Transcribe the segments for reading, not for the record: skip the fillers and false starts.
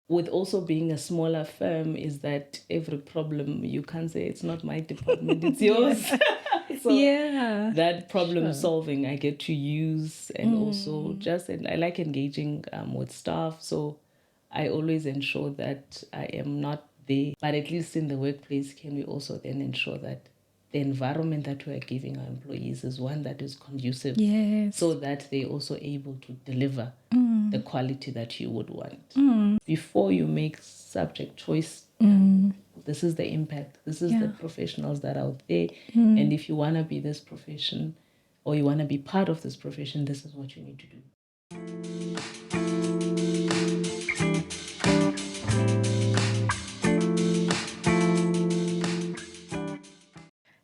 with also being a smaller firm is that every problem, you can't say it's not my department, it's yours. So that problem solving I get to use, and also just, and I like engaging with staff. So I always ensure that I am not there, but at least in the workplace, can we also then ensure that the environment that we are giving our employees is one that is conducive, so that they're also able to deliver the quality that you would want. Before you make subject choice, this is the impact, this is the professionals that are out there, and if you want to be this profession, or you want to be part of this profession, this is what you need to do.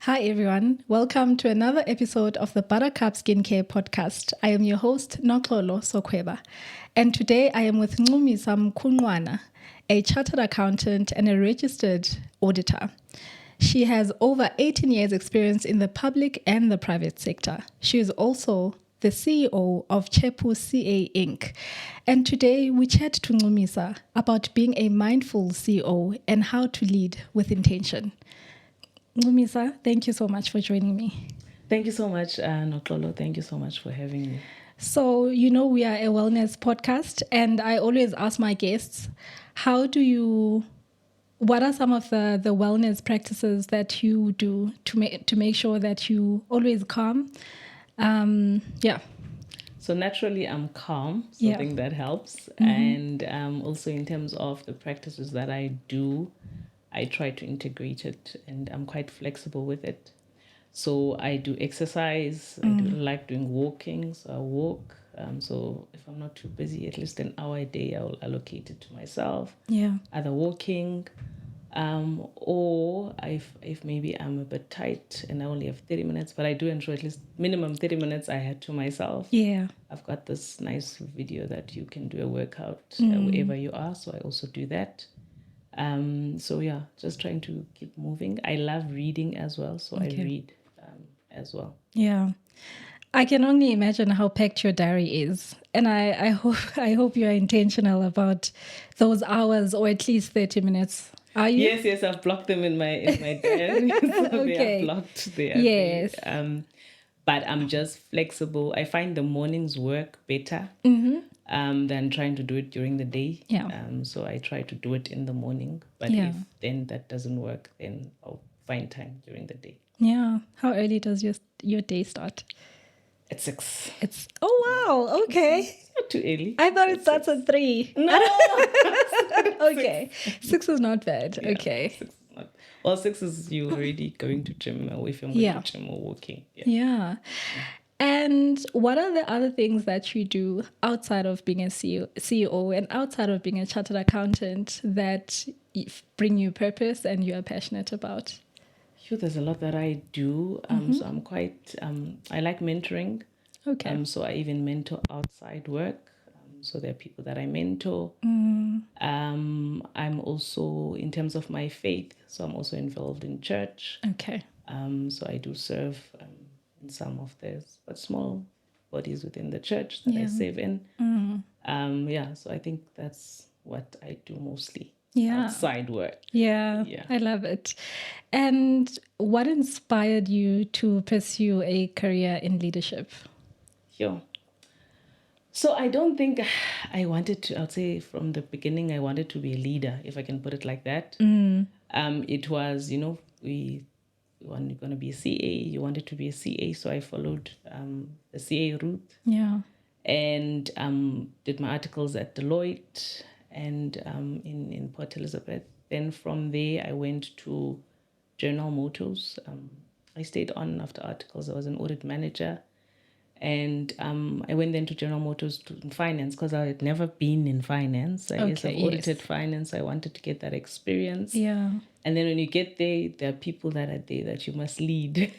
Hi everyone, welcome to another episode of the Buttercup Skincare Podcast. I am your host, Noxolo Sokweba, and today I am with Ncumisa Mkunqwana, a chartered accountant and a registered auditor. She has over 18 years experience in the public and the private sector. She is also the CEO of Chapu CA Inc. And today we chat to Ncumisa about being a mindful CEO and how to lead with intention. Ncumisa, thank you so much for joining me. Thank you so much, Noxolo. Thank you so much for having me. So, we are a wellness podcast, and I always ask my guests, what are some of the wellness practices that you do to make sure that you always calm? So naturally, I'm calm. So I think that helps. And also in terms of the practices that I do, I try to integrate it, and I'm quite flexible with it. So I do exercise. I do like doing walking. So I walk. So if I'm not too busy, at least an hour a day, I'll allocate it to myself. Either walking, or if maybe I'm a bit tight and I only have 30 minutes, but I do ensure at least minimum 30 minutes I had to myself. I've got this nice video that you can do a workout wherever you are. So I also do that. Just trying to keep moving. I love reading as well, so I read as well. I can only imagine how packed your diary is, and I hope you are intentional about those hours, or at least 30 minutes. Are you? Yes, I've blocked them in my diary. So they are blocked there. Yes. But I'm just flexible. I find the mornings work better than trying to do it during the day. So I try to do it in the morning. But if then that doesn't work, then I'll find time during the day. How early does your day start? At 6. Oh wow, okay. It's not too early. I thought it starts at 3. No. Okay. 6 is not bad. Okay. 6 is not. Well, 6 is you already going to gym, or if I'm going to gym or walking. And what are the other things that you do outside of being a CEO and outside of being a chartered accountant that bring you purpose and you are passionate about? Sure, there's a lot that I do. So I'm quite, I like mentoring. So I even mentor outside work. So there are people that I mentor. I'm also, in terms of my faith, so I'm also involved in church. So I do serve in some of those, but small bodies within the church that I serve in. So I think that's what I do mostly. Outside work. I love it. And what inspired you to pursue a career in leadership? Sure. So I don't think I wanted to, I would say from the beginning, I wanted to be a leader, if I can put it like that. It was, you're going to be a CA, you wanted to be a CA. So I followed the CA route. And did my articles at Deloitte and in Port Elizabeth. Then from there, I went to General Motors. I stayed on after articles. I was an audit manager. And I went then to General Motors in finance, because I had never been in finance. I guess I've audited finance. I wanted to get that experience. And then when you get there are people that are there that you must lead,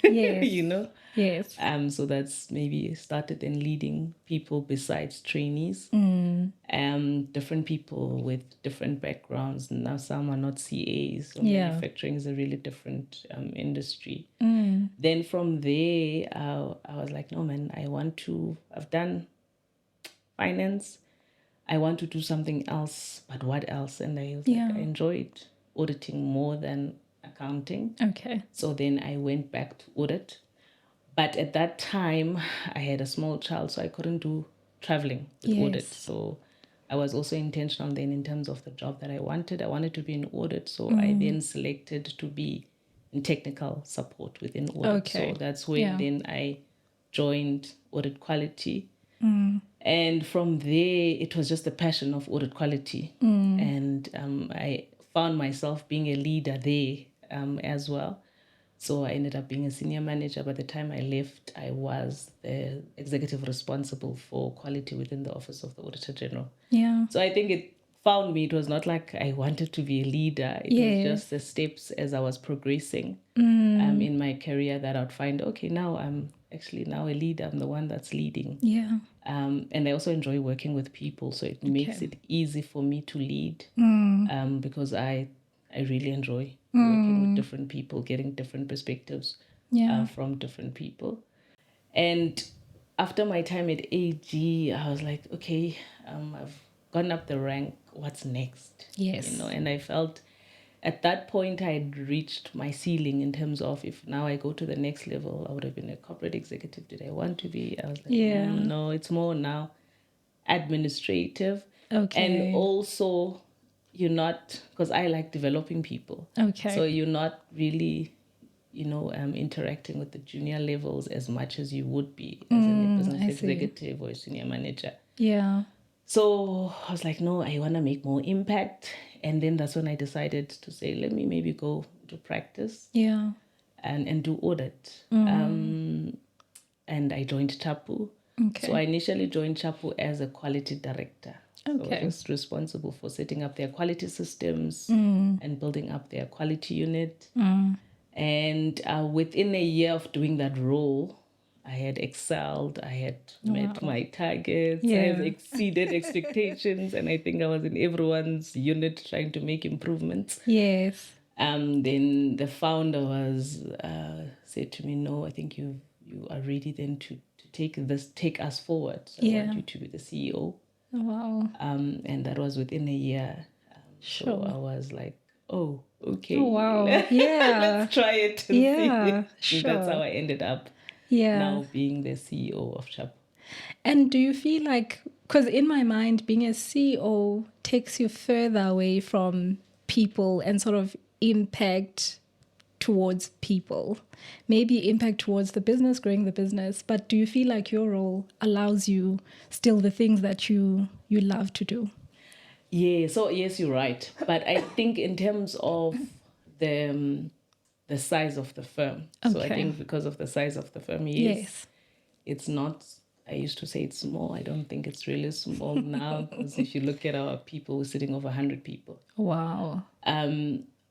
So that's maybe started in leading people besides trainees. Different people with different backgrounds. Now some are not CAs. So manufacturing is a really different industry. Then from there, I was like, no man, I've done finance. I want to do something else, but what else? And I was Yeah. like, I enjoyed auditing more than accounting. Okay. So then I went back to audit. But at that time, I had a small child, so I couldn't do traveling with audit. Yes. So I was also intentional then in terms of the job that I wanted. I wanted to be in audit, so I then selected to be in technical support within audit. Okay. So that's when then I joined audit quality. And from there, it was just the passion of audit quality. And I found myself being a leader there as well. So I ended up being a senior manager. By the time I left, I was the executive responsible for quality within the Office of the Auditor General. Yeah. So I think it found me. It was not like I wanted to be a leader. It was just the steps as I was progressing in my career that I'd find, okay, now I'm actually now a leader. I'm the one that's leading. Yeah. And I also enjoy working with people. So it makes it easy for me to lead because I really enjoy working with different people, getting different perspectives from different people. And after my time at AG, I was like, okay, I've gone up the rank. What's next? Yes. You know, and I felt at that point I had reached my ceiling in terms of if now I go to the next level, I would have been a corporate executive. Did I want to be? I was like, no, it's more now administrative. Okay. And also, you're not, because I like developing people. Okay. So you're not really, interacting with the junior levels as much as you would be as a business executive or a senior manager. Yeah. So I was like, no, I want to make more impact. And then that's when I decided to say, let me maybe go to practice Yeah. and do audit. And I joined Chapu. Okay. So I initially joined Chapu as a quality director. So Okay. I was responsible for setting up their quality systems and building up their quality unit. And within a year of doing that role, I had excelled. I had met my targets. I have exceeded expectations. And I think I was in everyone's unit trying to make improvements. Yes. Then the founder was said to me, no, I think you are ready then to take us forward. So I want you to be the CEO. Wow. And that was within a year. So I was like, oh, okay. Oh, wow. Yeah. Let's try it and see. Sure. And that's how I ended up now being the CEO of Chapu. And do you feel like, because in my mind, being a CEO takes you further away from people and sort of impact towards people, maybe impact towards the business, growing the business, but do you feel like your role allows you still the things that you love to do? Yeah, so yes, you're right. But I think in terms of the size of the firm, so I think because of the size of the firm, yes. It's not, I used to say it's small. I don't think it's really small now because if you look at our people, we're sitting over 100 people. Wow.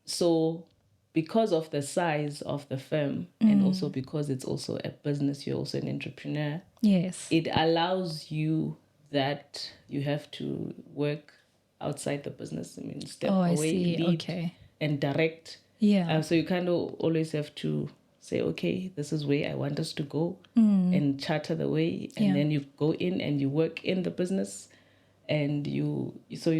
So because of the size of the firm and also because it's also a business, you're also an entrepreneur. Yes. It allows you that you have to work outside the business. I mean, step away, lead, and direct. Yeah. So you kind of always have to say, okay, this is where I want us to go and charter the way. And then you go in and you work in the business and you're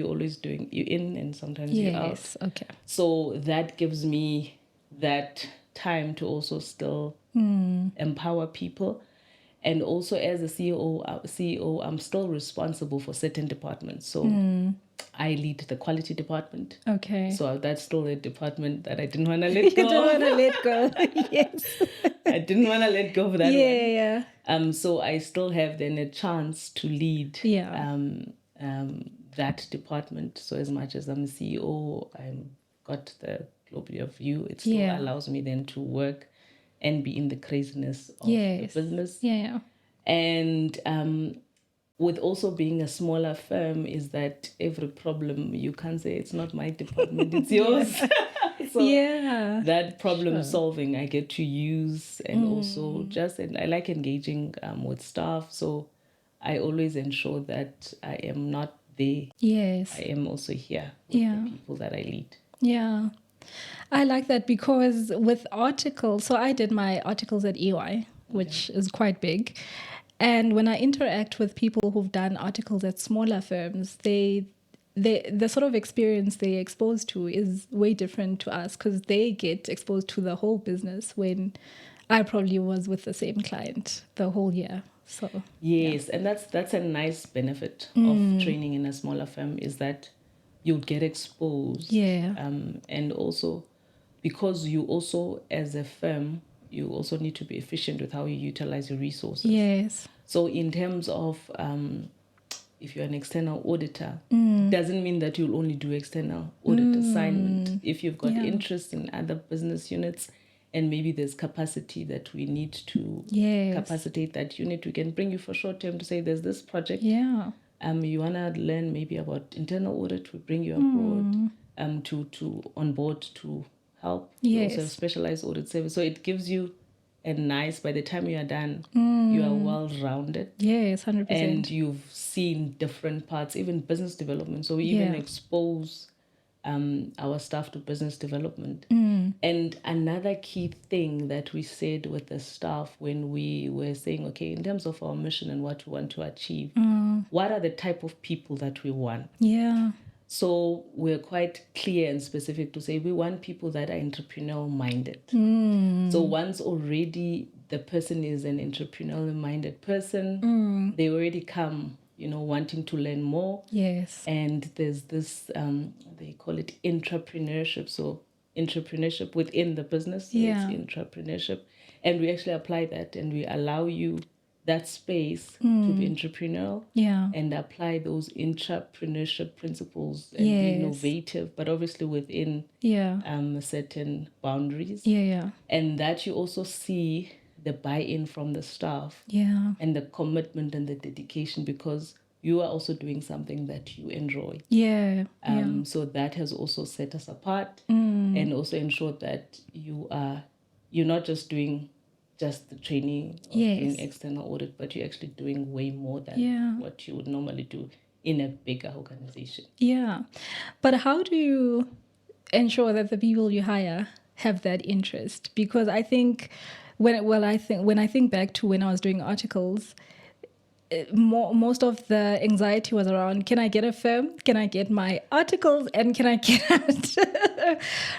always doing, you're in and sometimes you're out. Okay. So that gives me that time to also still empower people. And also as a CEO, I'm still responsible for certain departments. So I lead the quality department. Okay. So that's still a department that I didn't want to let go. You don't want to let go. Yes. I didn't want to let go of that one. Yeah. So I still have then a chance to lead that department. So as much as I'm a CEO, I've got the global view. It still allows me then to work and be in the craziness of the business. Yeah. And with also being a smaller firm is that every problem you can't say it's not my department, it's yours. So that problem solving I get to use and also and I like engaging with staff. So I always ensure that I am not there. Yes. I am also here with the people that I lead. Yeah. I like that because with articles, so I did my articles at EY, which is quite big. And when I interact with people who've done articles at smaller firms, the sort of experience they're exposed to is way different to us because they get exposed to the whole business when I probably was with the same client the whole year. So yes, and that's a nice benefit of training in a smaller firm is that you get exposed. Yeah. And also because you also as a firm you also need to be efficient with how you utilize your resources. Yes. So in terms of if you're an external auditor, it doesn't mean that you'll only do external audit assignment. If you've got interest in other business units and maybe there's capacity that we need to capacitate that unit, we can bring you for short term to say there's this project. Yeah. You want to learn maybe about internal audit, we bring you abroad to on board to help. We also have specialized audit service. So it gives you a nice, by the time you are done, you are well-rounded. Yes, 100%. And you've seen different parts, even business development. So we even expose our staff to business development. And another key thing that we said with the staff when we were saying, okay, in terms of our mission and what we want to achieve, what are the type of people that we want? Yeah. So we're quite clear and specific to say we want people that are entrepreneurial minded. So once already the person is an entrepreneurial minded person, they already come, wanting to learn more. Yes. And there's this, they call it entrepreneurship. So entrepreneurship within the business. So it's entrepreneurship. And we actually apply that and we allow you that space to be entrepreneurial and apply those entrepreneurship principles and be innovative, but obviously within certain boundaries. And that you also see the buy-in from the staff and the commitment and the dedication because you are also doing something that you enjoy. So that has also set us apart and also ensured that you're not just doing just the training of doing external audit, but you're actually doing way more than what you would normally do in a bigger organization. But how do you ensure that the people you hire have that interest? Because I think when I think back to when I was doing articles, most of the anxiety was around, can I get a firm? Can I get my articles? And can I get it?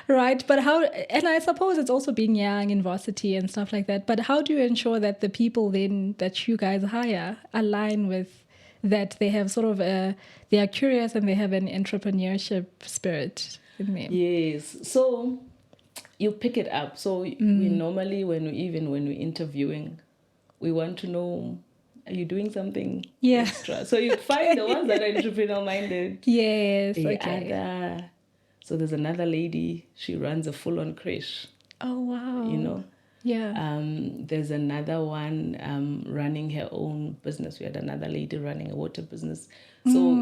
Right? But how, and I suppose it's also being young in varsity and stuff like that. But how do you ensure that the people then that you guys hire align with that they have sort of they are curious and they have an entrepreneurship spirit in them? Yes. So you pick it up. So we normally, when we're interviewing, we want to know, are you doing something extra? So you find the ones that are entrepreneurial minded. Yes. So there's another lady, she runs a full-on creche. Oh, wow. There's another one running her own business. We had another lady running a water business. So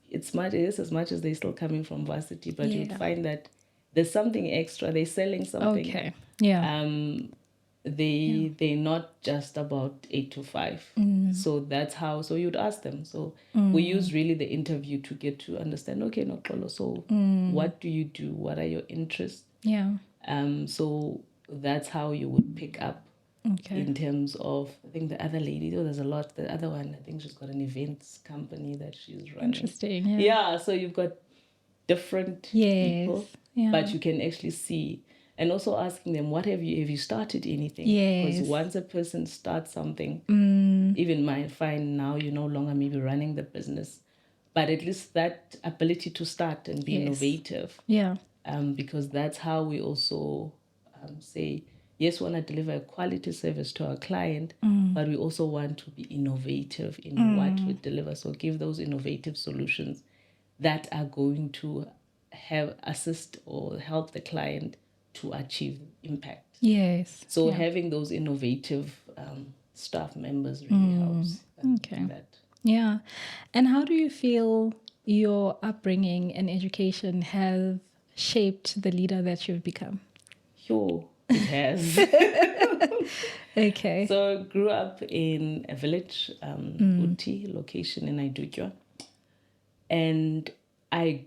it's as much as they're still coming from varsity, but you'd find that there's something extra. They're selling something. Okay. They're not just about 8 to 5. So that's how, so you'd ask them. So we use really the interview to get to understand, okay, Noxolo, so what do you do? What are your interests? So that's how you would pick up in terms of, I think the other lady, there's a lot. The other one, I think she's got an events company that she's running. Interesting. So you've got different people, but you can actually see. And also asking them, what have you started anything? Because once a person starts something, even might find now you're no longer maybe running the business, but at least that ability to start and be innovative. Because that's how we also say, yes, we want to deliver a quality service to our client, but we also want to be innovative in what we deliver. So give those innovative solutions that are going to assist or help the client to achieve impact. So having those innovative staff members really helps. That. And how do you feel your upbringing and education have shaped the leader that you've become? Sure, it has. So I grew up in a village, Uti, location in Aidukwa. And I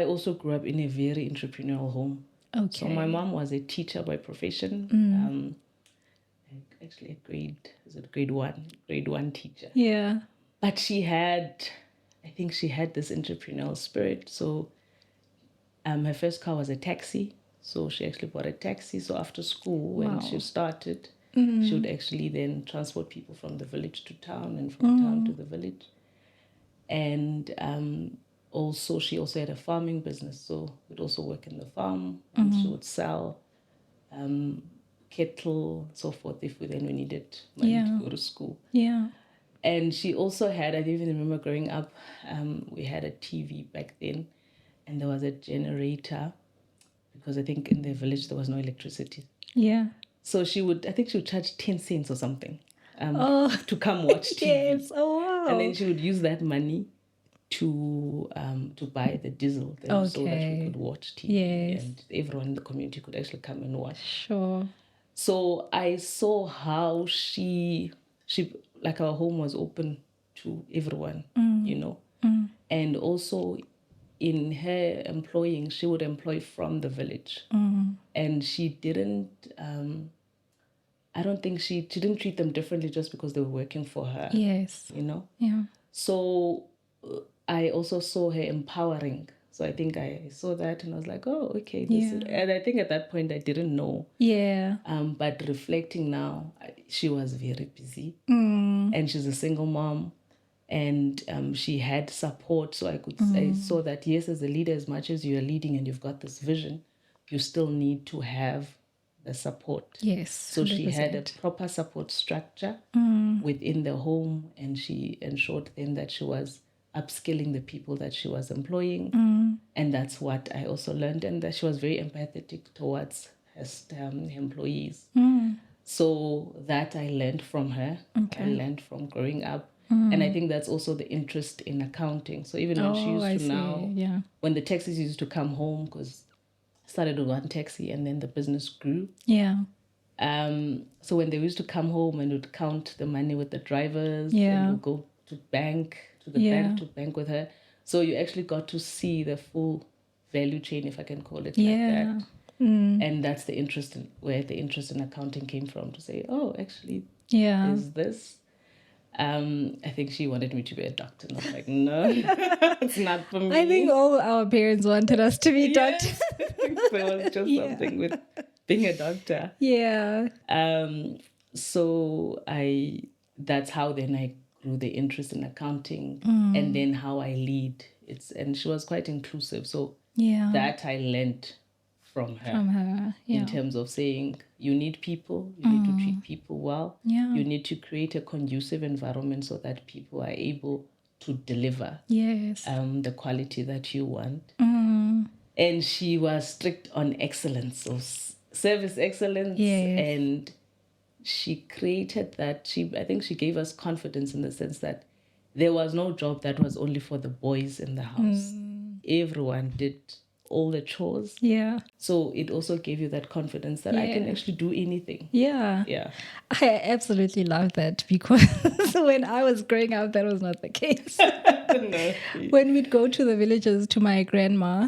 also grew up in a very entrepreneurial home. So my mom was a teacher by profession. actually a grade one teacher. Yeah. But I think she had this entrepreneurial spirit. So her first car was a taxi. So she actually bought a taxi. So after school, when she started, she would actually then transport people from the village to town and from town to the village. And also, she also had a farming business. So would also work in the farm, and she would sell kettle, so forth, if we needed money to go to school. Yeah. And she also had, I even remember growing up, we had a TV back then, and there was a generator, because I think in the village there was no electricity. Yeah. So she would charge 10 cents or something to come watch TV. Yes. Oh, wow. And then she would use that money to buy the diesel then, so that we could watch TV. Yes. And everyone in the community could actually come and watch. Sure. So I saw how she like, our home was open to everyone, you know. And also in her employing, she would employ from the village. And she didn't, I don't think she didn't treat them differently just because they were working for her. Yes. You know? Yeah. So I also saw her empowering. So I think I saw that and I was like, oh, okay. And I think at that point I didn't know. Yeah. But reflecting now, she was very busy. And she's a single mom. And she had support. So I saw that, yes, as a leader, as much as you're leading and you've got this vision, you still need to have the support. Yes. So 100%. She had a proper support structure within the home, and she ensured then that she was upskilling the people that she was employing. And that's what I also learned, and that she was very empathetic towards her employees. So that I learned from her. Okay. I learned from growing up. And I think that's also the interest in accounting. So even when she used to when the taxis used to come home, because I started with one taxi and then the business grew. Yeah. So when they used to come home and would count the money with the drivers, and would go to the bank to bank with her. So you actually got to see the full value chain, if I can call it like that. And that's where the interest in accounting came from, to say, oh, actually, is this? I think she wanted me to be a doctor. And I was like, no, it's not for me. I think all our parents wanted us to be doctors. I think there was just something with being a doctor. Yeah. So that's how then I grew the interest in accounting, and then how I lead. And she was quite inclusive. So that I learned from her. In terms of saying, you need people, you need to treat people well, you need to create a conducive environment so that people are able to deliver the quality that you want. And she was strict on excellence, so service excellence. And she created that. I think she gave us confidence in the sense that there was no job that was only for the boys in the house. Everyone did all the chores. Yeah. So it also gave you that confidence that I can actually do anything. Yeah. Yeah. I absolutely love that, because when I was growing up, that was not the case. No. When we'd go to the villages to my grandma,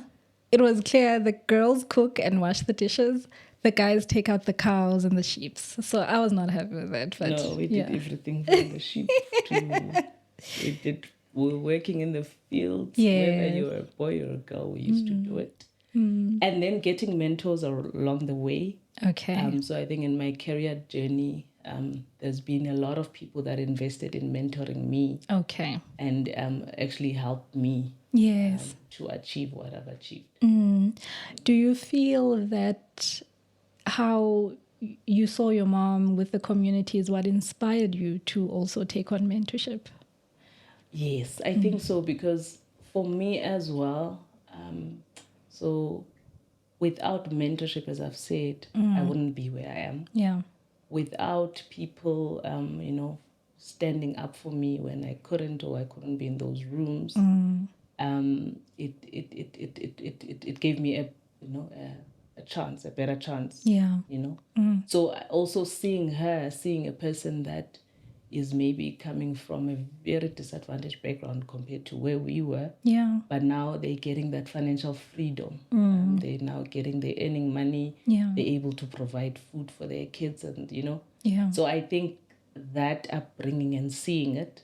it was clear the girls cook and wash the dishes. The guys take out the cows and the sheep. So I was not happy with that. But no, we did everything from the sheep to... We were working in the fields, whether you were a boy or a girl, we used to do it. And then getting mentors along the way. Okay. So I think in my career journey, there's been a lot of people that invested in mentoring me. Okay. And actually helped me to achieve what I've achieved. Do you feel that how you saw your mom with the community is what inspired you to also take on mentorship? Yes, I think so, because for me as well, so without mentorship, as I've said, I wouldn't be where I am. Yeah. Without people, standing up for me when I couldn't be in those rooms, it gave me a better chance. Yeah. So also seeing a person that is maybe coming from a very disadvantaged background compared to where we were. Yeah. But now they're getting that financial freedom. They're now they're earning money. Yeah. They're able to provide food for their kids, and Yeah. So I think that upbringing and seeing it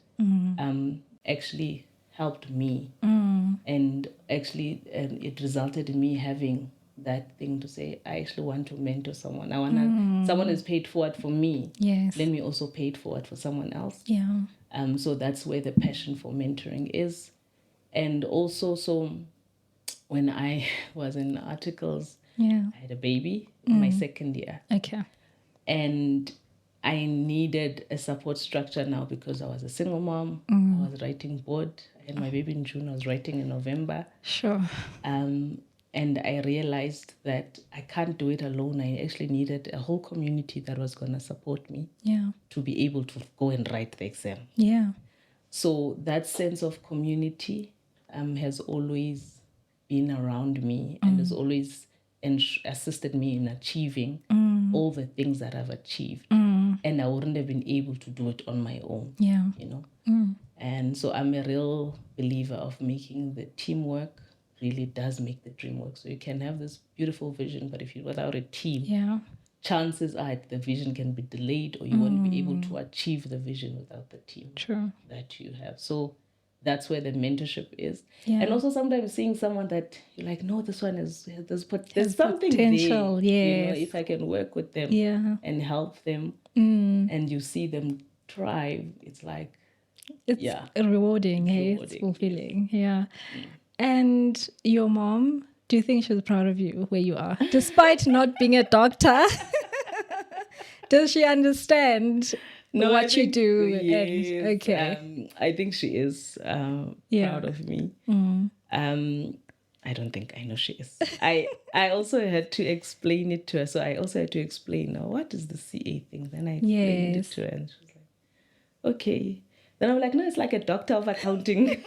actually helped me, and actually it resulted in me having that thing to say, I actually want to mentor someone. I want someone is paid forward for me. Yes. Let me also pay it forward for someone else. Yeah. So that's where the passion for mentoring is. And also, so when I was in articles, Yeah. I had a baby in my second year. Okay. And I needed a support structure now because I was a single mom. I was writing board. I had my baby in June. I was writing in November. Sure. And I realized that I can't do it alone. I actually needed a whole community that was going to support me Yeah. to be able to go and write the exam. Yeah. So that sense of community has always been around me and has always assisted me in achieving all the things that I've achieved. And I wouldn't have been able to do it on my own. Yeah. And so I'm a real believer of making the teamwork really does make the dream work. So you can have this beautiful vision, but if you're without a team, Yeah. chances are the vision can be delayed, or you won't be able to achieve the vision without the team True. that you have. So that's where the mentorship is. Yeah. And also sometimes seeing someone that you're like, no, this one there's something potential, there. yes. If I can work with them Yeah. and help them, and you see them thrive, it's like, It's yeah, rewarding, hey? rewarding, It's fulfilling. Yeah. And your mom, do you think she's proud of you where you are? Despite not being a doctor, does she understand what you do? Yes, Okay. I think she is proud of me. I don't think I know she is. I also had to explain it to her. So I also had to explain, what is the CA thing? Then I explained it to her, and she was like, okay. Then I'm like, no, it's like a doctor of accounting.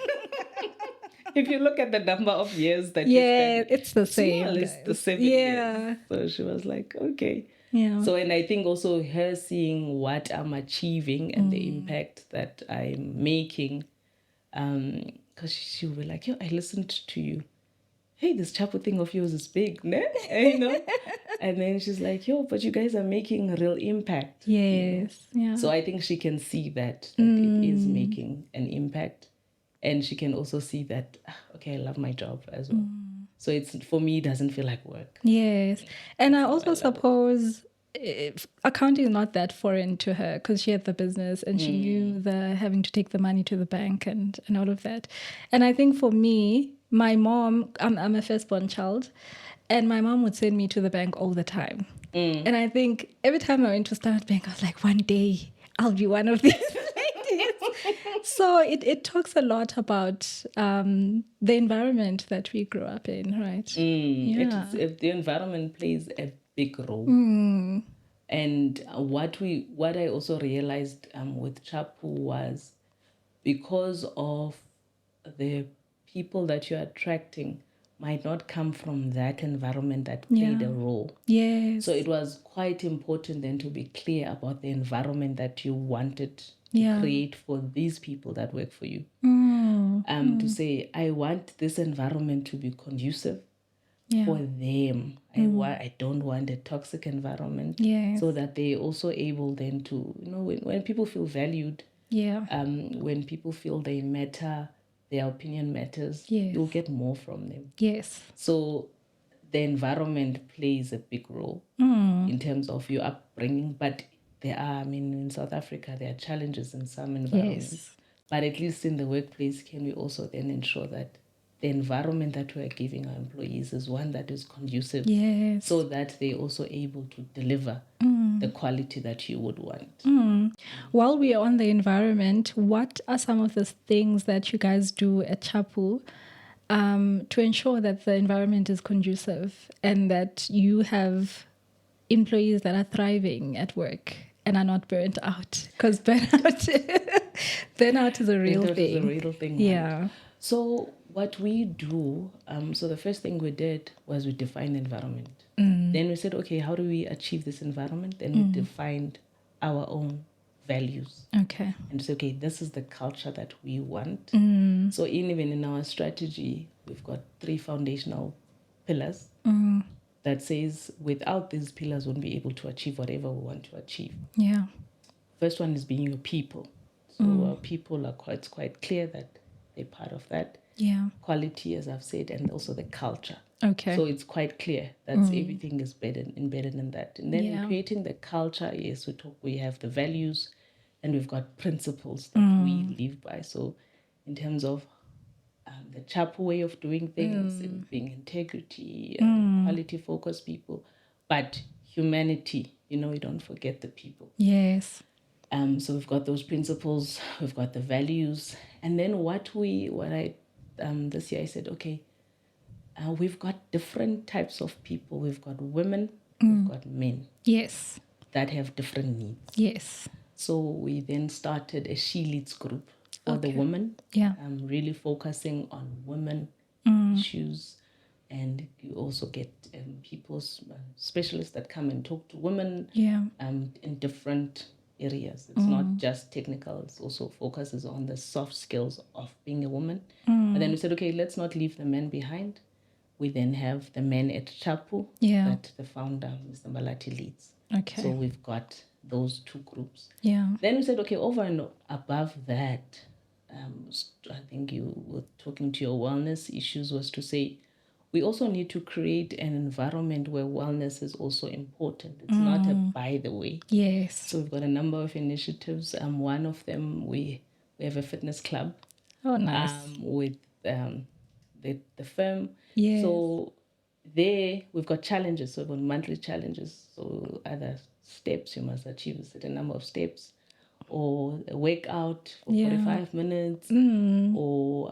If you look at the number of years that you study, it's the same. more or less the 7 Yeah. years. So she was like, okay. Yeah. So, and I think also her seeing what I'm achieving and the impact that I'm making, because she'll be like, yo, I listened to you. Hey, this Chapu thing of yours is big, ne? And then she's like, yo, but you guys are making a real impact. Yes. Yeah. So I think she can see that it is making an impact. And she can also see that, okay, I love my job as well. So for me, it doesn't feel like work. Yes. And I also suppose accounting is not that foreign to her because she had the business and she knew the having to take the money to the bank and all of that. And I think for me, my mom, I'm a firstborn child, and my mom would send me to the bank all the time. And I think every time I went to Standard Bank, I was like, one day I'll be one of these ladies. So it talks a lot about the environment that we grew up in, right? Yeah. The environment plays a big role. And what I also realized with Chapu was, because of the people that you're attracting might not come from that environment that played a role. Yes. So it was quite important then to be clear about the environment that you wanted to create for these people that work for you. To say, I want this environment to be conducive for them. I don't want a toxic environment. So that they're also able then to, when people feel valued, when people feel they matter, their opinion matters, you'll get more from them. Yes. So the environment plays a big role in terms of your upbringing. But there are, in South Africa, there are challenges in some environments. Yes. But at least in the workplace, can we also then ensure that the environment that we are giving our employees is one that is conducive, so that they're also able to deliver the quality that you would want. While we are on the environment, what are some of the things that you guys do at Chapu to ensure that the environment is conducive and that you have employees that are thriving at work and are not burnt out? Because burnout is a real thing. Is a real thing. Yeah. Right? So what we do, so the first thing we did was we defined the environment. Then we said, okay, how do we achieve this environment? Then we defined our own values. Okay. And say, okay, this is the culture that we want. So even in our strategy, we've got 3 foundational pillars that says without these pillars, we won't be able to achieve whatever we want to achieve. Yeah. First one is being your people. So our people are quite clear that they're part of that. Yeah. Quality, as I've said, and also the culture. Okay. So it's quite clear that everything is embedded in that. And then in Yeah. creating the culture, yes, we have the values and we've got principles that we live by. So in terms of the Chapu way of doing things, and being integrity, quality focused people, but humanity, you don't forget the people. Yes. So we've got those principles, we've got the values, and then this year I said, okay, we've got different types of people. We've got women, we've got men. Yes. That have different needs. Yes. So we then started a She Leads group for the women. Yeah. Really focusing on women issues, and you also get specialists that come and talk to women. Yeah. In different areas. It's not just technical, it also focuses on the soft skills of being a woman. But then we said, okay, let's not leave the men behind. We then have the men at Chapu that the founder, Mr. Malati, leads. Okay. So we've got those 2 groups. Yeah. Then we said, okay, over and above that, I think you were talking to your wellness issues, was to say, we also need to create an environment where wellness is also important. It's not a by the way. Yes. So we've got a number of initiatives. One of them, we have a fitness club. Oh, nice. With the firm. Yes. So there we've got challenges. So we've got monthly challenges. So either steps you must achieve a certain number of steps, or a workout for 45 minutes, or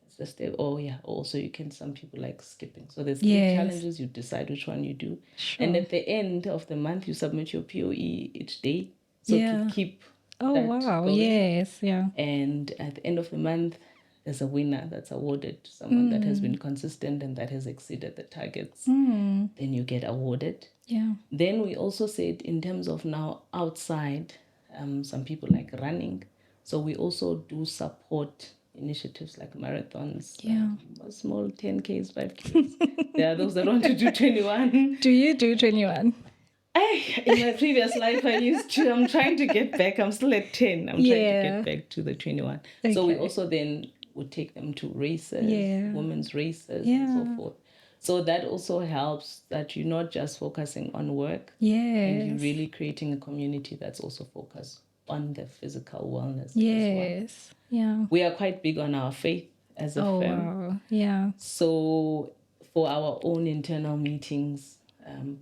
it's a step. Also you can, some people like skipping. So there's 3 challenges. You decide which one you do, and at the end of the month you submit your POE each day. So to keep that going. Yes. Yeah. And at the end of the month, there's a winner that's awarded, someone that has been consistent and that has exceeded the targets. Then you get awarded. Yeah. Then we also said, in terms of now outside, some people like running. So we also do support initiatives like marathons. Small 10Ks, 5Ks. There are those that want to do 21. Do you do 21? In my previous life, I'm trying to get back. I'm still at 10. I'm trying to get back to the 21. Okay. So we also then would take them to races, women's races, and so forth. So that also helps, that you're not just focusing on work. And you're really creating a community that's also focused on the physical wellness as well. Yeah. We are quite big on our faith as a firm. Wow. Yeah. So for our own internal meetings,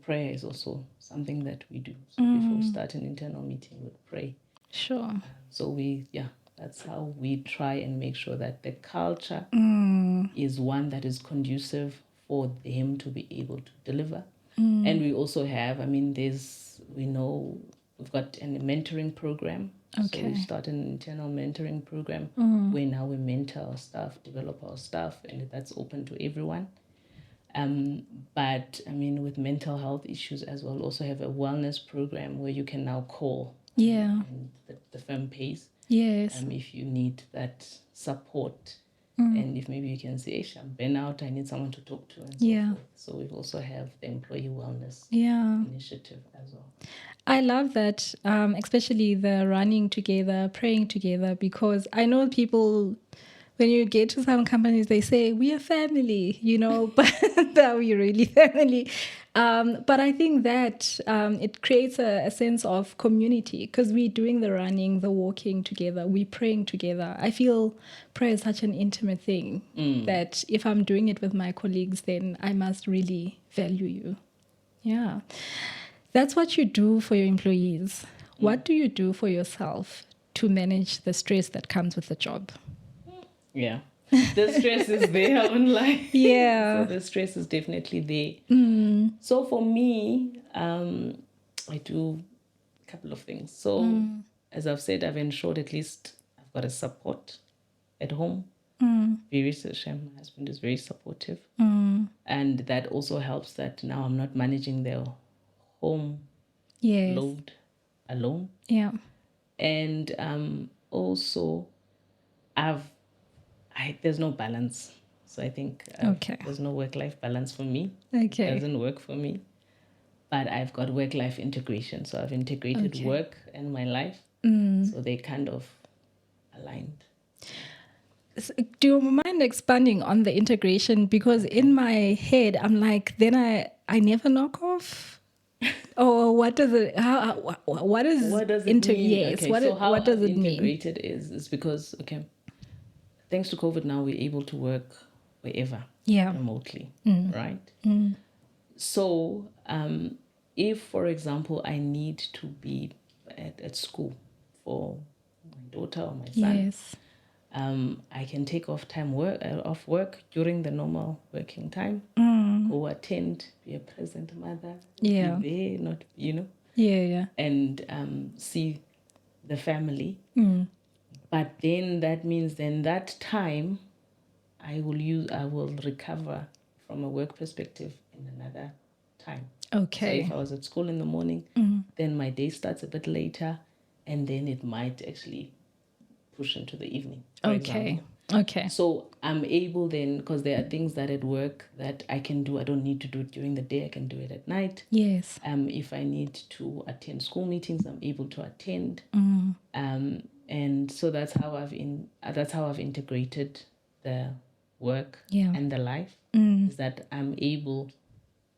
prayer is also something that we do. So before we start an internal meeting, we'll pray. Sure. So that's how we try and make sure that the culture is one that is conducive for them to be able to deliver. And we also have, we've got a mentoring program. Okay. So we started an internal mentoring program where now we mentor our staff, develop our staff, and that's open to everyone. But with mental health issues as well, also have a wellness program where you can now call. And the firm pays. Yes. If you need that support, and if maybe you can say, I'm burnout, I need someone to talk to, and so forth. So we also have the employee wellness initiative as well. I love that, especially the running together, praying together, because I know people, when you get to some companies, they say, we are family, but are we really family? But I think that it creates a sense of community, because we're doing the running, the walking together, we're praying together. I feel prayer is such an intimate thing that if I'm doing it with my colleagues, then I must really value you. Yeah. That's what you do for your employees. What do you do for yourself to manage the stress that comes with the job? Yeah. The stress is there online. Yeah. So the stress is definitely there. So for me, I do a couple of things. So as I've said, I've ensured at least I've got a support at home. My husband is very supportive. And that also helps that now I'm not managing the home load alone. Yeah. And also, there's no balance. So I think there's no work-life balance for me. Okay. It doesn't work for me. But I've got work-life integration. So I've integrated work and my life. So they kind of aligned. Do you mind expanding on the integration? Because in my head, I'm like, then I never knock off? Or what does it, what does it mean? Yes, Okay, how what does I've it mean? integrated is because, thanks to COVID now, we're able to work wherever, remotely, right? So if, for example, I need to be at school for my daughter or my son, Yes. I can take off off work during the normal working time, go attend, be a present mother, be there, not, and see the family. But then that means then that time I will recover from a work perspective in another time. Okay. So if I was at school in the morning, then my day starts a bit later, and then it might actually push into the evening, for example. Okay. So I'm able then, because there are things that at work that I can do. I don't need to do it during the day. I can do it at night. Yes. If I need to attend school meetings, I'm able to attend. And so that's how I've integrated the work and the life. Is that I'm able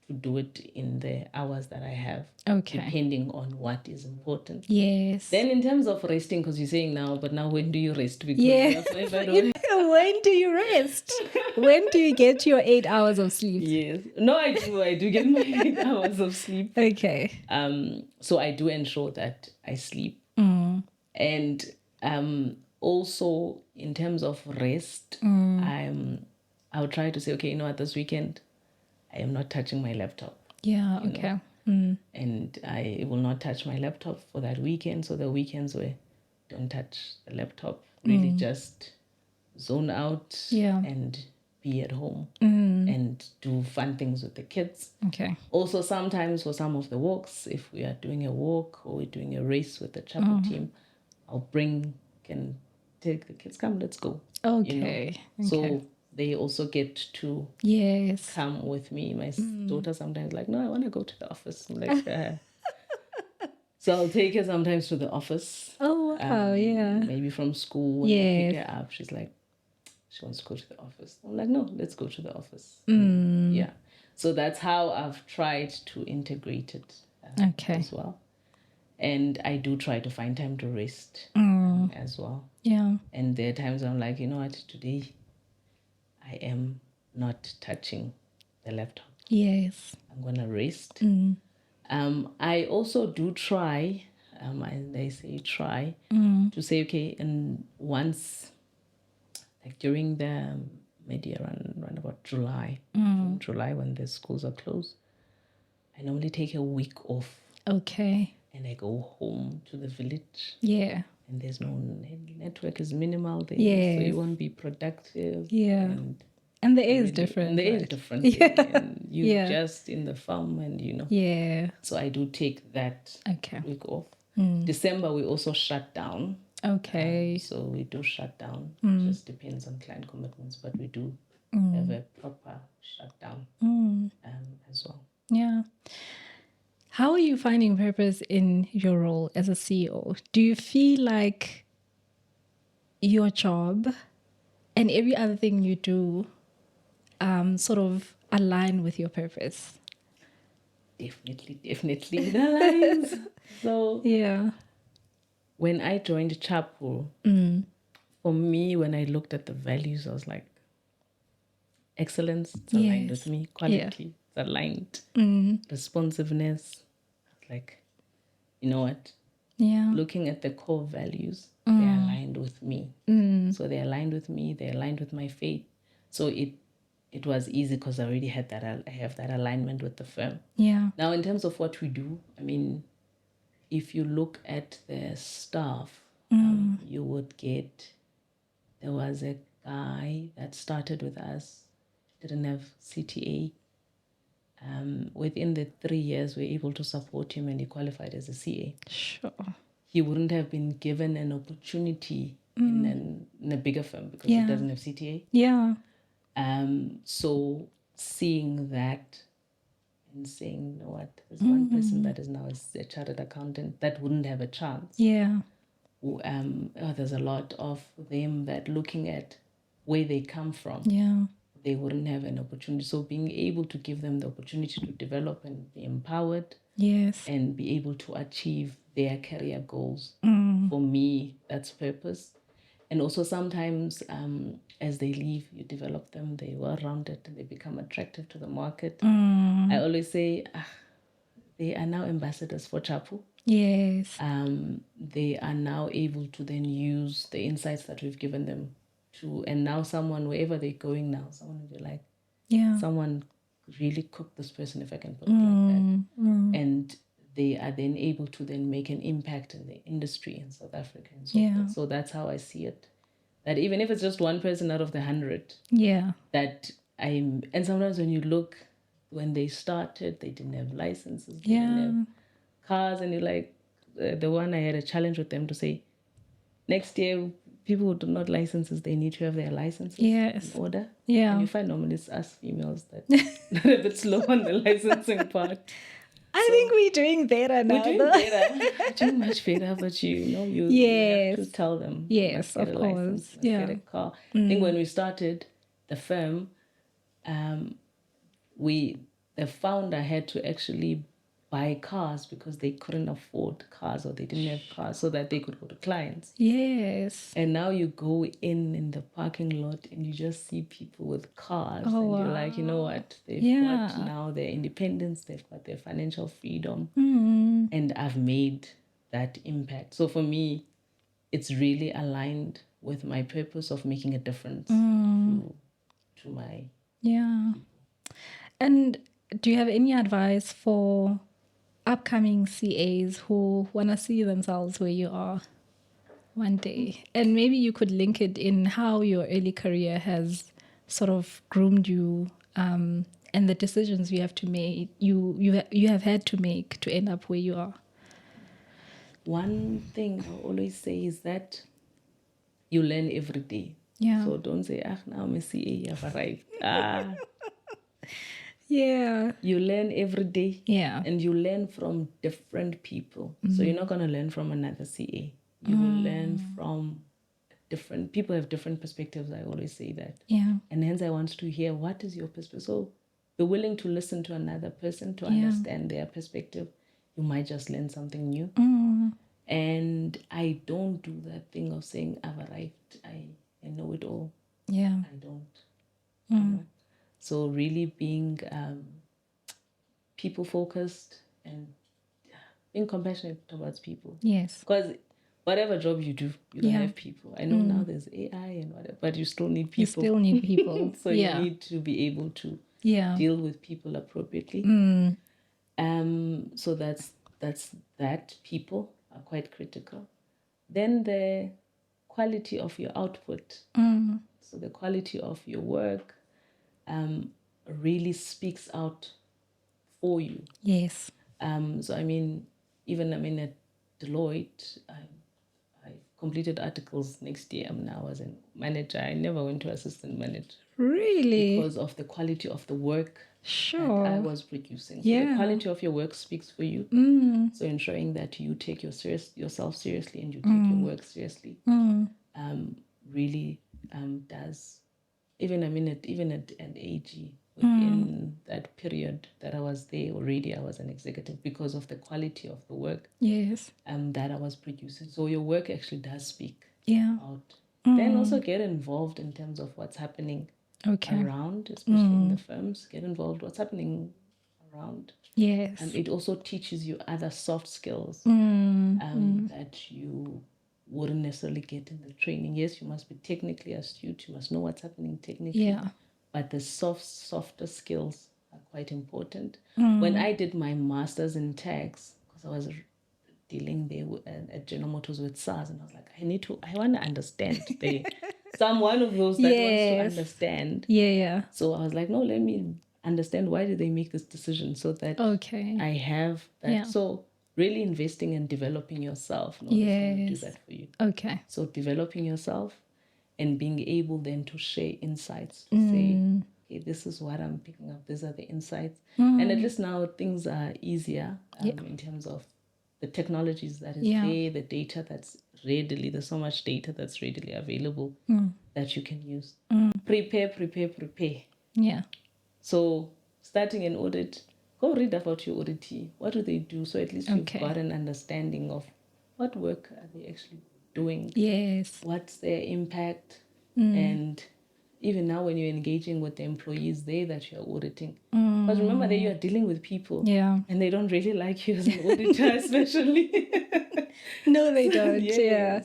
to do it in the hours that I have, depending on what is important. Yes. Then in terms of resting, because you're saying now, but now when do you rest? Because when do you rest? When do you get your 8 hours of sleep? Yes. No, I do get my 8 hours of sleep. Okay. So I do ensure that I sleep. And also in terms of rest, I'll try to say, okay, this weekend I am not touching my laptop. Yeah, okay. And I will not touch my laptop for that weekend. So the weekends where don't touch the laptop, really just zone out and be at home and do fun things with the kids. Okay. Also, sometimes for some of the walks, if we are doing a walk or we're doing a race with the Chapu team, can take the kids, come, let's go. Okay. So they also get to come with me. My daughter sometimes like, no, I want to go to the office. I'm like, so I'll take her sometimes to the office. Oh, wow, Maybe from school. When I pick her up, she's like, she wants to go to the office. I'm like, no, let's go to the office. Yeah. So that's how I've tried to integrate it as well. And I do try to find time to rest as well. Yeah. And there are times I'm like, you know what, today I am not touching the laptop. Yes. I'm going to rest. I also do try, and they say try, to say, okay, and once, like during the maybe around about July, July when the schools are closed, I normally take a week off. Okay. And I go home to the village. Yeah. And there's no network is minimal there. Yes. So you won't be productive. Yeah. And the air is different. And the air is different. And you're just in the farm and Yeah. So I do take that week off. December we also shut down. Okay. So we do shut down. It just depends on client commitments, but we do have a proper shutdown as well. Yeah. How are you finding purpose in your role as a CEO? Do you feel like your job and every other thing you do sort of align with your purpose? Definitely it aligns. So when I joined Chapu, for me, when I looked at the values, I was like, excellence, it's aligned with me. Quality, it's aligned. Responsiveness, like, you know what? Yeah. Looking at the core values, they're aligned with me. So they're aligned with me. They're aligned with my faith. So it was easy because I already had that. I have that alignment with the firm. Yeah. Now, in terms of what we do, I mean, if you look at the staff, you would get. There was a guy that started with us, didn't have CTA. Within the 3 years, we were able to support him and he qualified as a CA. Sure. he wouldn't have been given an opportunity in a bigger firm because he doesn't have CTA. Yeah. So seeing that and saying, you know what, there's one person that is now a chartered accountant that wouldn't have a chance. Yeah. There's a lot of them that looking at where they come from, Yeah. they wouldn't have an opportunity. So being able to give them the opportunity to develop and be empowered, Yes. and be able to achieve their career goals. For me, that's purpose. And also sometimes as they leave, you develop them, they're well-rounded and they become attractive to the market. I always say they are now ambassadors for Chapu. Yes. They are now able to then use the insights that we've given them to, and now someone, wherever they're going now, someone will be like, Yeah. someone really cooked this person, if I can put it like that. And they are then able to then make an impact in the industry in South Africa and so forth. So that's how I see it. That even if it's just one person out of the 100, Yeah. and sometimes when you look, when they started, they didn't have licenses, they didn't have cars, and you're like, the one I had a challenge with them to say, next year, people who do not licenses, they need to have their licenses in order. Yeah. And you find normally it's us females that are a bit slow on the licensing part. I think we're doing better now. We're doing better. We're doing much better, but you have to tell them. Yes, you must get of a course. license, you must get a car. I think when we started the firm, the founder had to actually buy cars because they couldn't afford cars, or they didn't have cars, so that they could go to clients. Yes. And now you go in the parking lot and you just see people with cars, and you're like, you know what? They've got now their independence, they've got their financial freedom, and I've made that impact. So for me, it's really aligned with my purpose of making a difference to my... Yeah. And do you have any advice for upcoming CAs who want to see themselves where you are one day? And maybe you could link it in how your early career has sort of groomed you, and the decisions you have to make, you have had to make to end up where you are. One thing I always say is that you learn every day. Yeah. So don't say, now I'm a CA, I've arrived. Yeah. You learn every day. Yeah. And you learn from different people. So you're not going to learn from another CA. You will learn from different people. Have different perspectives. I always say that. Yeah. And hence I want to hear, what is your perspective? So be willing to listen to another person to understand their perspective. You might just learn something new. And I don't do that thing of saying, I've arrived, I know it all. Yeah. I don't. You know? So really being people-focused and being compassionate towards people. Yes. Because whatever job you do, you're going to have people. I know now there's AI and whatever, but you still need people. You still need people. So you need to be able to deal with people appropriately. So that's that. People are quite critical. Then the quality of your output. So the quality of your work really speaks out for you. Yes. So even at Deloitte, I completed articles next year. Now as a manager. I never went to assistant manager. Really? Because of the quality of the work Sure. that I was producing. So the quality of your work speaks for you. So ensuring that you take yourself seriously and you take your work seriously really does. Even at an AG, within that period that I was there already, I was an executive because of the quality of the work that I was producing. So your work actually does speak out. Then also get involved in terms of what's happening around, especially in the firms. Get involved what's happening around. Yes. It also teaches you other soft skills that you wouldn't necessarily get in the training. Yes, you must be technically astute. You must know what's happening technically. Yeah. But the softer skills are quite important. When I did my master's in tax, because I was dealing there at General Motors with SARS, and I was like, I want to understand. I'm one of those that wants to understand. Yeah. So I was like, no, let me understand, why did they make this decision, so that I have that. So really investing in developing yourself. No, it's going to do that for you. Okay. So developing yourself and being able then to share insights, to say, hey, this is what I'm picking up. These are the insights. And at least now things are easier in terms of the technologies that is there, the data that's readily, there's so much data that's readily available that you can use. Prepare. Yeah. So starting an audit, go read about your auditee. What do they do? So at least you've got an understanding of what work are they actually doing. Yes. What's their impact? And even now when you're engaging with the employees there that you're auditing. Because remember that you're dealing with people. Yeah. And they don't really like you as an auditor, especially. No, they don't. Yes. Yeah.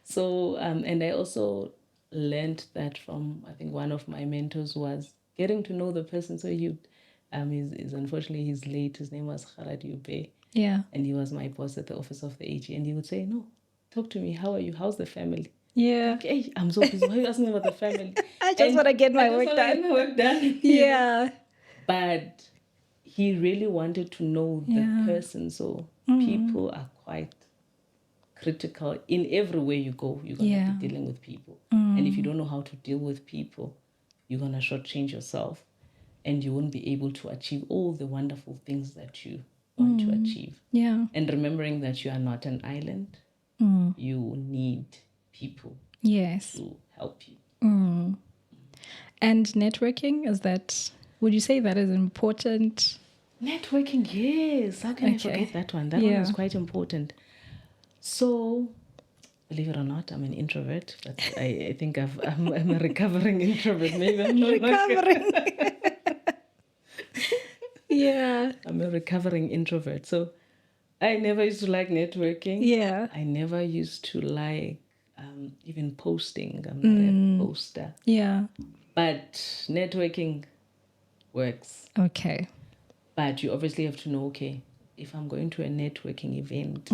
So, and I also learned that from, I think one of my mentors was getting to know the person. So he's unfortunately, he's late. His name was Khalad Ube. Yeah. And he was my boss at the office of the AG. And he would say, no, talk to me. How are you? How's the family? Yeah. Like, hey, I'm so busy. Why are you asking me about the family? I just want to get my work done. Yeah. But he really wanted to know the person. So people are quite critical in every way you go. You're going to be dealing with people. And if you don't know how to deal with people, you're going to shortchange yourself and you won't be able to achieve all the wonderful things that you want to achieve. Yeah. And remembering that you are not an island, you need people to help you. And networking, would you say that is important? Networking, yes. How can I forget that one? That one is quite important. So, believe it or not, I'm an introvert, but I think I'm a recovering introvert. Maybe I'm not recovering. Yeah. I'm a recovering introvert. So, I never used to like networking. Yeah. I never used to like even posting. I'm not a poster. Yeah. But networking works. Okay. But you obviously have to know, okay, if I'm going to a networking event,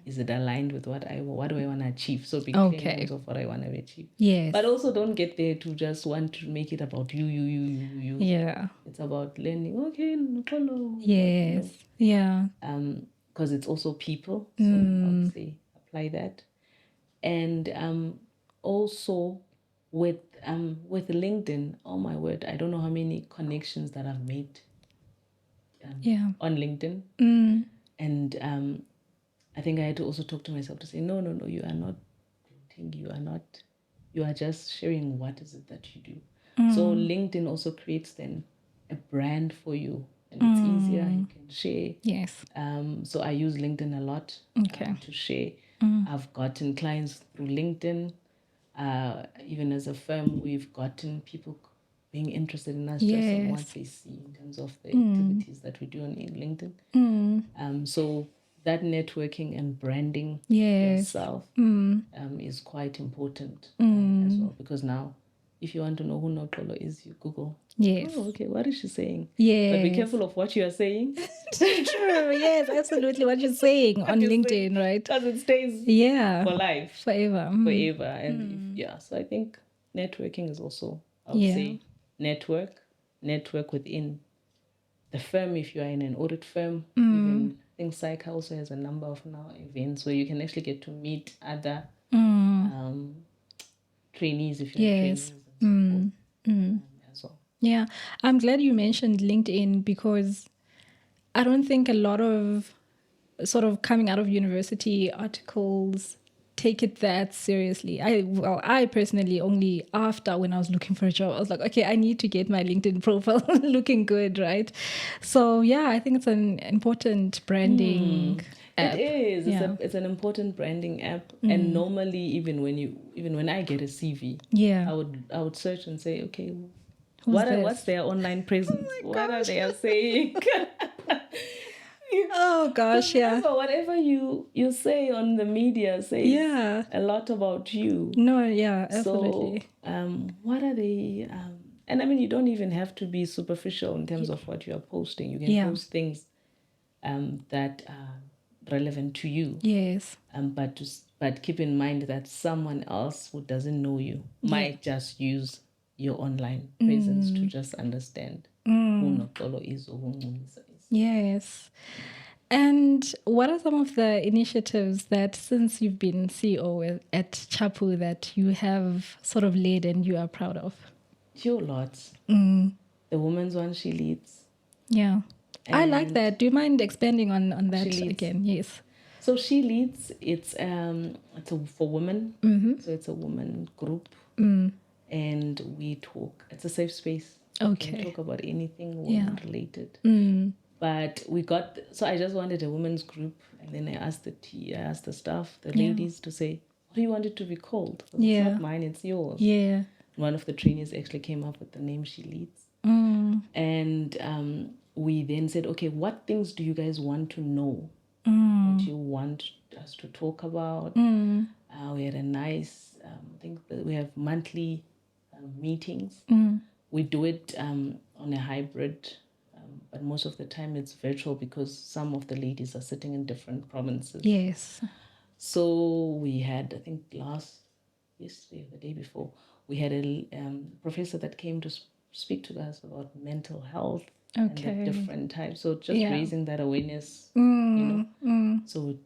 is it aligned with what do I want to achieve? So be clear in terms of what I want to achieve. Yes. But also don't get there to just want to make it about you. Yeah. It's about learning, okay, follow. Yes. Yeah. Because it's also people. So I would say apply that. And also with LinkedIn, oh my word, I don't know how many connections that I've made on LinkedIn. And I think I had to also talk to myself to say, no, you are not dating, you are just sharing what is it that you do. So LinkedIn also creates then a brand for you, and it's easier, you can share. Yes. So I use LinkedIn a lot to share. I've gotten clients through LinkedIn. Even as a firm, we've gotten people being interested in us just on what they see in terms of the activities that we do on LinkedIn. So that networking and branding yourself is quite important as well. Because now, if you want to know who Nokolo is, you Google. Yes. Oh, okay, what is she saying? Yes. But be careful of what you are saying. True, yes, absolutely. What you're saying on LinkedIn, right? Because it stays for life. Forever. Forever. And so I think networking is also, I would say, network within the firm. If you are in an audit firm, even I think Psych also has a number of now events where you can actually get to meet other trainees if you're trainees and so forth. As well. Yeah, I'm glad you mentioned LinkedIn because I don't think a lot of sort of coming out of university articles take it that seriously. I personally only after when I was looking for a job, I was like, okay, I need to get my LinkedIn profile looking good, right? So yeah, I think it's an important branding app. It is. It's an important branding app. And normally, even when I get a CV, I would search and say, okay, what's their online presence? What are they saying? Oh gosh, remember, whatever you say on the media says a lot about you. No, yeah, absolutely. So, what are they? And I mean, you don't even have to be superficial in terms of what you are posting. You can post things that are relevant to you. Yes. But keep in mind that someone else who doesn't know you might just use your online presence to just understand who Nokolo is or who Ncumisa is. Yes. And what are some of the initiatives that, since you've been CEO at Chapu, that you have sort of led and you are proud of? Few lots. Mm. The woman's one she leads. Yeah. I like And that. Do you mind expanding on that she leads. again? Yes. So she leads. It's for women. Mm-hmm. So it's a woman group, Mm. and we talk. It's a safe space. Okay. We can talk about anything Yeah. women related. Mm. But so I just wanted a women's group, and then I asked the staff, the Yeah. ladies, to say, what do you want it to be called? 'Cause Yeah. it's not mine, it's yours. Yeah. One of the trainees actually came up with the name She Leads. Mm. And we then said, okay, what things do you guys want to know? Mm. What you want us to talk about? Mm. We had a nice, I think that we have monthly meetings. Mm. We do it on a hybrid, but most of the time it's virtual because some of the ladies are sitting in different provinces. Yes. So we had, I think yesterday or the day before, we had a professor that came to speak to us about mental health and the different types. So just raising that awareness, So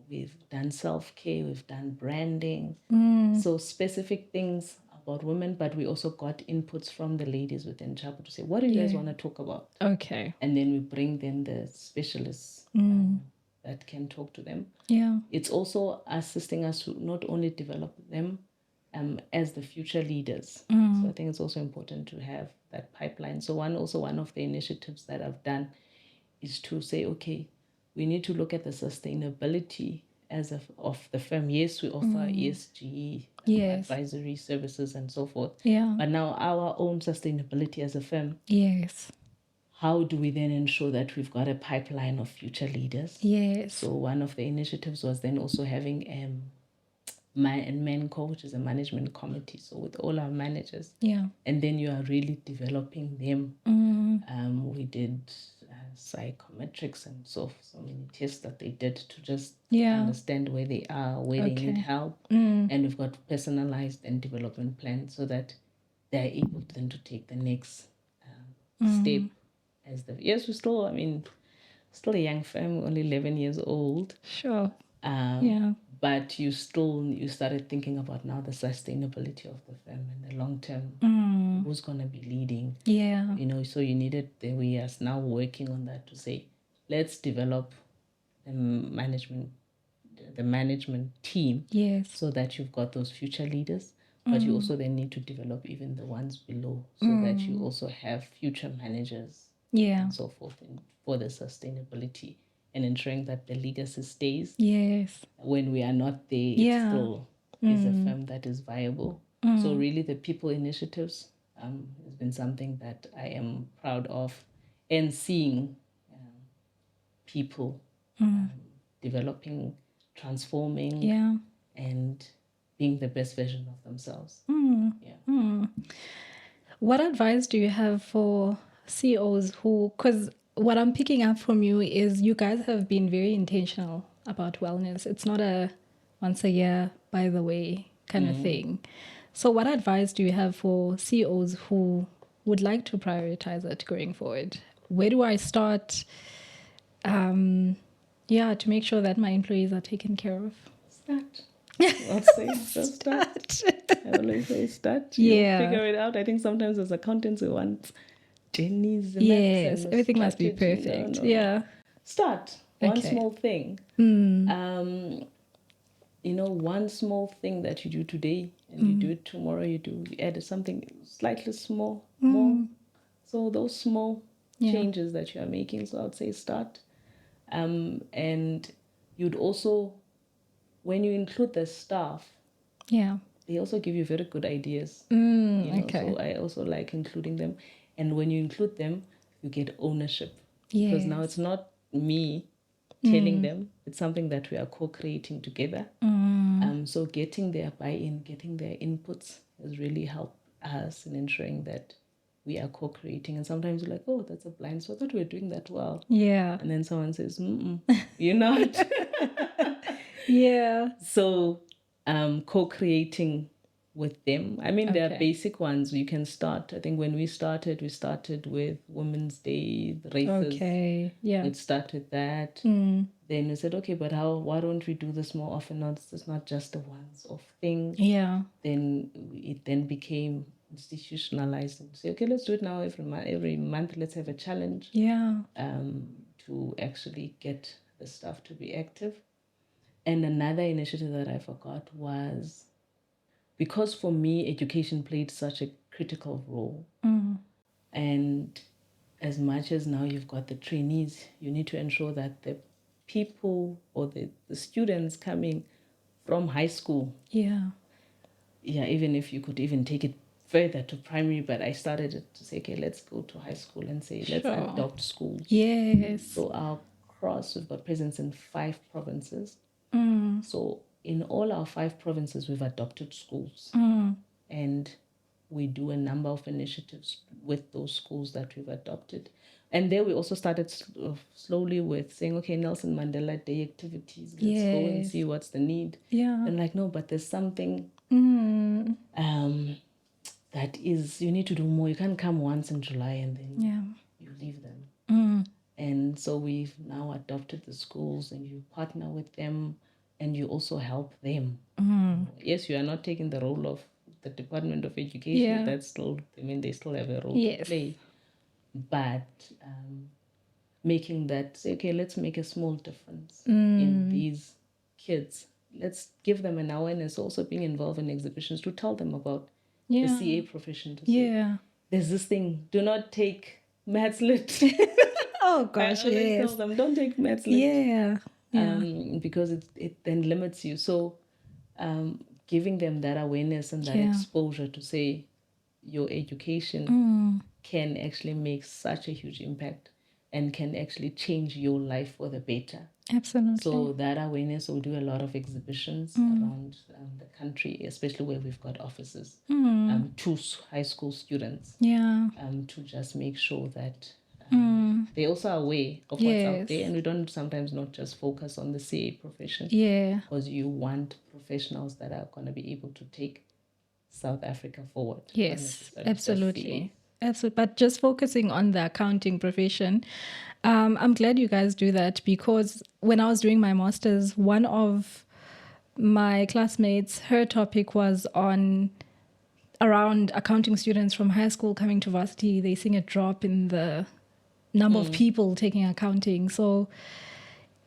we've done self-care, we've done branding, so specific things about women, but we also got inputs from the ladies within Chapu to say, what do you guys want to talk about? Okay. And then we bring then the specialists that can talk to them. Yeah. It's also assisting us to not only develop them as the future leaders. So I think it's also important to have that pipeline. So one of the initiatives that I've done is to say, okay, we need to look at the sustainability of the firm. Yes, we offer ESG advisory services and so forth. Yeah. But now our own sustainability as a firm. Yes. How do we then ensure that we've got a pipeline of future leaders? Yes. So one of the initiatives was then also having ManCo, which is a management committee. So with all our managers. Yeah. And then you are really developing them. We did psychometrics and so many tests that they did to just understand where they are, where they need help. And we've got personalized and development plans so that they're able then to take the next step. Yes, still a young firm, only 11 years old. Sure. But you started thinking about now the sustainability of the firm and the long term. Who's going to be leading? Yeah. So we are now working on that to say, let's develop the management team. Yes. So that you've got those future leaders, but you also then need to develop even the ones below so that you also have future managers and so forth for the sustainability and ensuring that the legacy stays. Yes. When we are not there, it still is a firm that is viable. So really the people initiatives has been something that I am proud of, and seeing people developing, transforming, and being the best version of themselves. What advice do you have for CEOs because what I'm picking up from you is you guys have been very intentional about wellness. It's not a once a year, by the way, kind of thing. So what advice do you have for CEOs who would like to prioritize it going forward? Where do I start? To make sure that my employees are taken care of. Start. I'll say just start. I always say start. You'll figure it out. I think sometimes as accountants we want Jenny's yes, everything must be perfect. No. Start. One small thing. One small thing that you do today and you do it tomorrow, you add something slightly small, more. So those small changes that you are making, so I'd say start. And you'd also, when you include the staff, they also give you very good ideas. So I also like including them. And when you include them, you get ownership. Yes. Because now it's not me telling them, it's something that we are co-creating together. So getting their buy-in, getting their inputs has really helped us in ensuring that we are co-creating. And sometimes you're like, oh, that's a blind spot. I thought we were doing that well. Yeah. And then someone says, you're not. Yeah. So co-creating with them. I mean, there are Okay. basic ones. You can start. I think when we started with Women's Day, the races. Okay. Yeah. We'd start with that. Mm. Then we said, okay, but why don't we do this more often? It's not just a once-off thing. Yeah. Then it then became institutionalized and say, okay, let's do it now every month. Let's have a challenge. Yeah. To actually get the staff to be active. And another initiative that I forgot was, because for me, education played such a critical role. And as much as now you've got the trainees, you need to ensure that the people or the students coming from high school, Yeah. even if you could even take it further to primary, but I started it to say, okay, let's go to high school and say, let's adopt schools. Yes. So we've got presence in 5 provinces. Mm. So in all our 5 provinces, we've adopted schools. And we do a number of initiatives with those schools that we've adopted. And there we also started slowly with saying, okay, Nelson Mandela Day activities. Let's go and see what's the need. Yeah. And like, no, but there's something that is, you need to do more. You can't come once in July and then you leave them. And so we've now adopted the schools, and you partner with them, and you also help them. Yes, you are not taking the role of the Department of Education. Yeah. That's still, they still have a role to play. But making that, say, okay, let's make a small difference in these kids. Let's give them an awareness, also being involved in exhibitions, to tell them about the CA profession. To say, there's this thing, do not take maths lit. Oh gosh, I always tell them, don't take maths lit. Because it then limits you. So giving them that awareness and that exposure to say your education can actually make such a huge impact and can actually change your life for the better. Absolutely. So that awareness, we'll do a lot of exhibitions around the country, especially where we've got offices, to high school students, to just make sure that they also are aware of what's out there. And we don't sometimes not just focus on the CA profession, because you want professionals that are going to be able to take South Africa forward. Yes, absolutely. Absolutely. But just focusing on the accounting profession, I'm glad you guys do that, because when I was doing my master's, one of my classmates, her topic was around accounting students from high school coming to varsity. They seeing a drop in the number of people taking accounting. So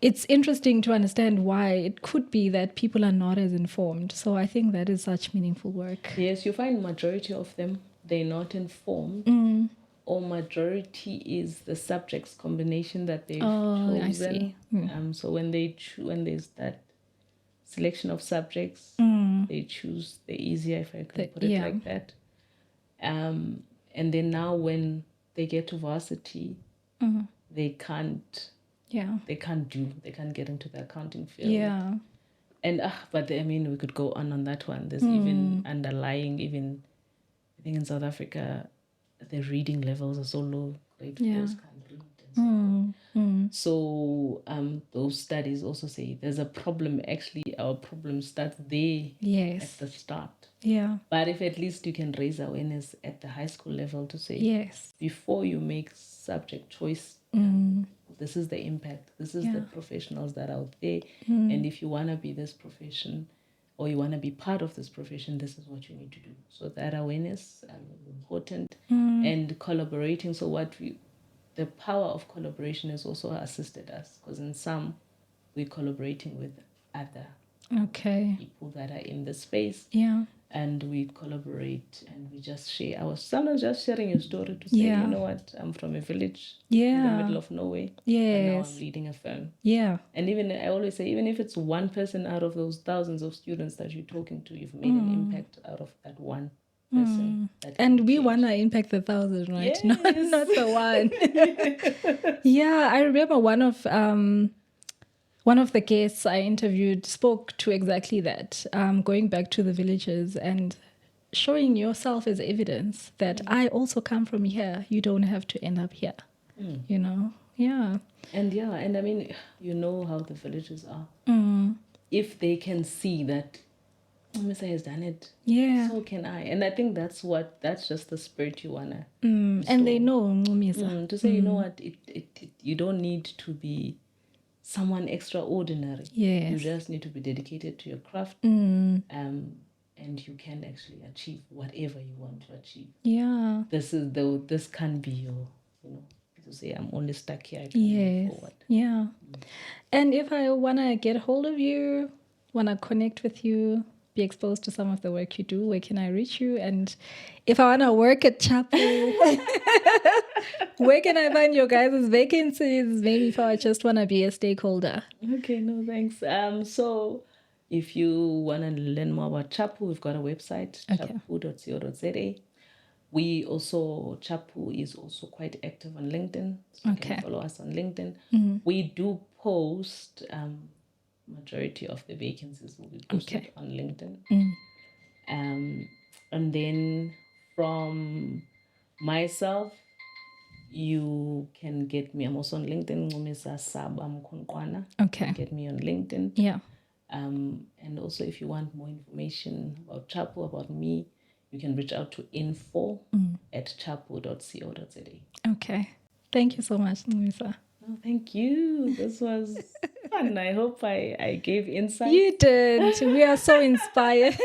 it's interesting to understand why it could be that people are not as informed. So I think that is such meaningful work. Yes, you find majority of them, they're not informed, or majority is the subjects combination that they've chosen. I see. So when there's that selection of subjects, they choose the easier, if I can put it like that. And then now when they get to varsity, they can't get into the accounting field. And but I mean, we could go on that one. There's even underlying, even I think in South Africa, the reading levels are so low. Grade 4s can't read. So those studies also say there's a problem. Actually, our problem starts there at the start. But if at least you can raise awareness at the high school level to say, before you make subject choice, this is the impact. This is the professionals that are out there. And if you want to be this profession, or you want to be part of this profession, this is what you need to do. So that awareness is important. And collaborating. So the power of collaboration has also assisted us, because in some, we're collaborating with other people that are in the space. And we collaborate, and we just share sometimes just sharing your story to say, you know what, I'm from a village in the middle of nowhere, and now I'm leading a firm. And even I always say, even if it's one person out of those thousands of students that you're talking to, you've made an impact out of that one person. And we want to impact the 1,000, right? Yes. Not the one. I remember one of the guests I interviewed spoke to exactly that, going back to the villages and showing yourself as evidence that I also come from here. You don't have to end up here, you know? And I mean, you know how the villages are. If they can see that Ncumisa has done it. Yeah. So can I. And I think that's just the spirit you wanna And they know Ncumisa. to say, you know what, you don't need to be someone extraordinary. Yes. You just need to be dedicated to your craft. And you can actually achieve whatever you want to achieve. Yeah. This can be your, to say I'm only stuck here, I can't move forward. Yeah. And if I want to get hold of you, want to connect with you, be exposed to some of the work you do, where can I reach you? And if I want to work at Chapu, where can I find your guys' vacancies? Maybe if I just want to be a stakeholder. Okay, no, thanks. So if you want to learn more about Chapu, we've got a website, chapu.co.za. Chapu is also quite active on LinkedIn. So you can follow us on LinkedIn. We do post, majority of the vacancies will be posted on LinkedIn. And then from myself, you can get me. I'm also on LinkedIn, Ncumisa Mkunqwana. Okay. You can get me on LinkedIn. Yeah. And also, if you want more information about Chapu, about me, you can reach out to info@chapu.co.za. Okay. Thank you so much, Ncumisa. No, thank you. This was fun. I hope I gave insight. You did. We are so inspired.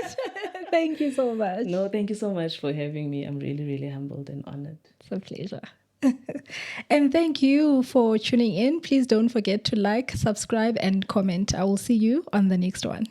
Thank you so much. No, thank you so much for having me. I'm really, really humbled and honored. It's a pleasure. And thank you for tuning in. Please don't forget to like, subscribe, and comment. I will see you on the next one.